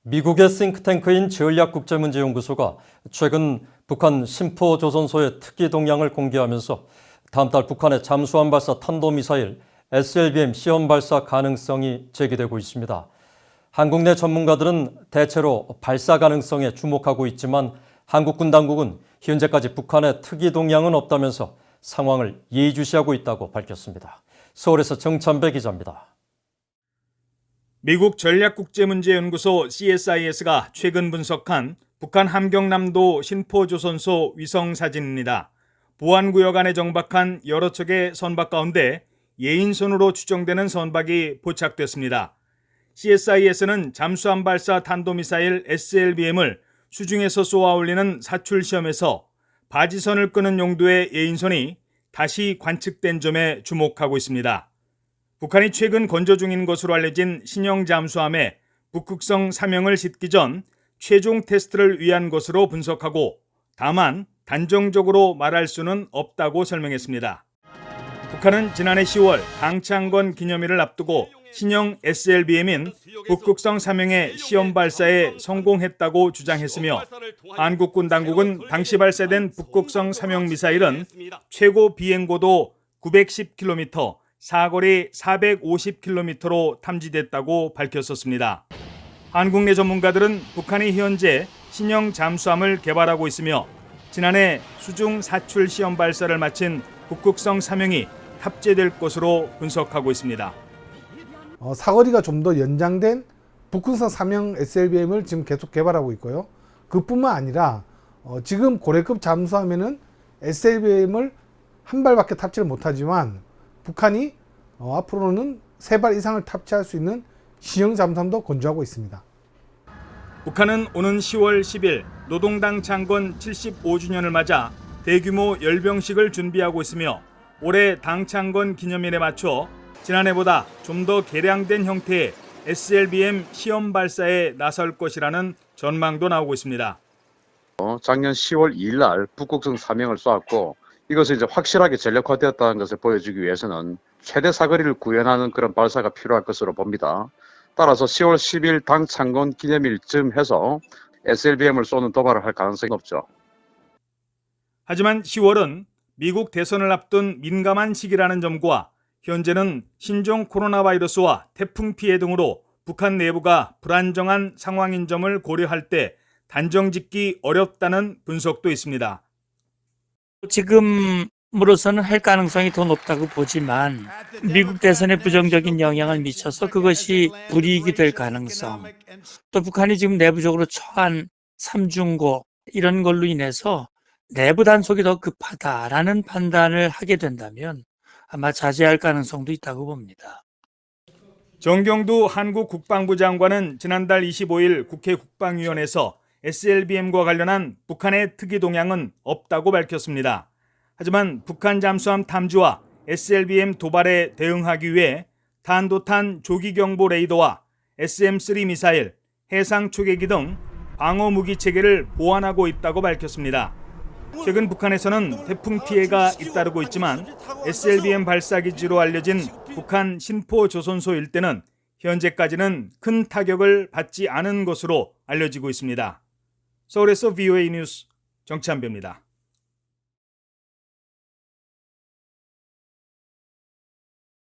미국의 싱크탱크인 전략국제문제연구소가 최근 북한 신포조선소의 특이 동향을 공개하면서 다음 달 북한의 잠수함 발사 탄도미사일 SLBM 시험 발사 가능성이 제기되고 있습니다. 한국 내 전문가들은 대체로 발사 가능성에 주목하고 있지만 한국군 당국은 현재까지 북한의 특이 동향은 없다면서 상황을 예의주시하고 있다고 밝혔습니다. 서울에서 정찬배 기자입니다. 미국 전략국제문제연구소 CSIS가 최근 분석한 북한 함경남도 신포조선소 위성사진입니다. 보안구역 안에 정박한 여러 척의 선박 가운데 예인선으로 추정되는 선박이 포착됐습니다. CSIS는 잠수함 발사 탄도미사일 SLBM을 수중에서 쏘아 올리는 사출 시험에서 바지선을 끄는 용도의 예인선이 다시 관측된 점에 주목하고 있습니다. 북한이 최근 건조 중인 것으로 알려진 신형 잠수함에 북극성 사명을 싣기 전 최종 테스트를 위한 것으로 분석하고 다만 단정적으로 말할 수는 없다고 설명했습니다. 북한은 지난해 10월 당창건 기념일을 앞두고 신형 SLBM인 북극성 사명의 시험 발사에 성공했다고 주장했으며 한국군 당국은 당시 발사된 북극성 사명 미사일은 최고 비행고도 910km, 사거리 450km로 탐지됐다고 밝혔었습니다. 한국 내 전문가들은 북한이 현재 신형 잠수함을 개발하고 있으며 지난해 수중 사출 시험 발사를 마친 북극성 사명이 탑재될 것으로 분석하고 있습니다. 사거리가 좀 더 연장된 북극성 사명 SLBM을 지금 계속 개발하고 있고요. 그뿐만 아니라 지금 고래급 잠수함에는 SLBM을 한 발밖에 탑재를 못하지만 북한이 앞으로는 3발 이상을 탑재할 수 있는 신형 잠수함도 건조하고 있습니다. 북한은 오는 10월 10일 노동당 창건 75주년을 맞아 대규모 열병식을 준비하고 있으며 올해 당 창건 기념일에 맞춰 지난해보다 좀 더 개량된 형태의 SLBM 시험 발사에 나설 것이라는 전망도 나오고 있습니다. 작년 10월 2일 날 북극성 사명을 쏘았고 이것을 이제 확실하게 전력화되었다는 것을 보여주기 위해서는 최대 사거리를 구현하는 그런 발사가 필요할 것으로 봅니다. 따라서 10월 10일 당 창건 기념일쯤 해서 SLBM을 쏘는 도발을 할 가능성이 높죠. 하지만 10월은 미국 대선을 앞둔 민감한 시기라는 점과 현재는 신종 코로나 바이러스와 태풍 피해 등으로 북한 내부가 불안정한 상황인 점을 고려할 때 단정짓기 어렵다는 분석도 있습니다. 지금으로서는 할 가능성이 더 높다고 보지만 미국 대선에 부정적인 영향을 미쳐서 그것이 불이익이 될 가능성, 또 북한이 지금 내부적으로 처한 삼중고 이런 걸로 인해서 내부 단속이 더 급하다라는 판단을 하게 된다면 아마 자제할 가능성도 있다고 봅니다. 정경두 한국 국방부 장관은 지난달 25일 국회 국방위원회에서 SLBM과 관련한 북한의 특이 동향은 없다고 밝혔습니다. 하지만 북한 잠수함 탐지와 SLBM 도발에 대응하기 위해 탄도탄 조기경보 레이더와 SM-3 미사일, 해상 초계기 등 방어 무기 체계를 보완하고 있다고 밝혔습니다. 최근 북한에서는 태풍 피해가 잇따르고 있지만 SLBM 발사 기지로 알려진 북한 신포조선소 일대는 현재까지는 큰 타격을 받지 않은 것으로 알려지고 있습니다. 서울에서 VOA 뉴스 정찬배입니다.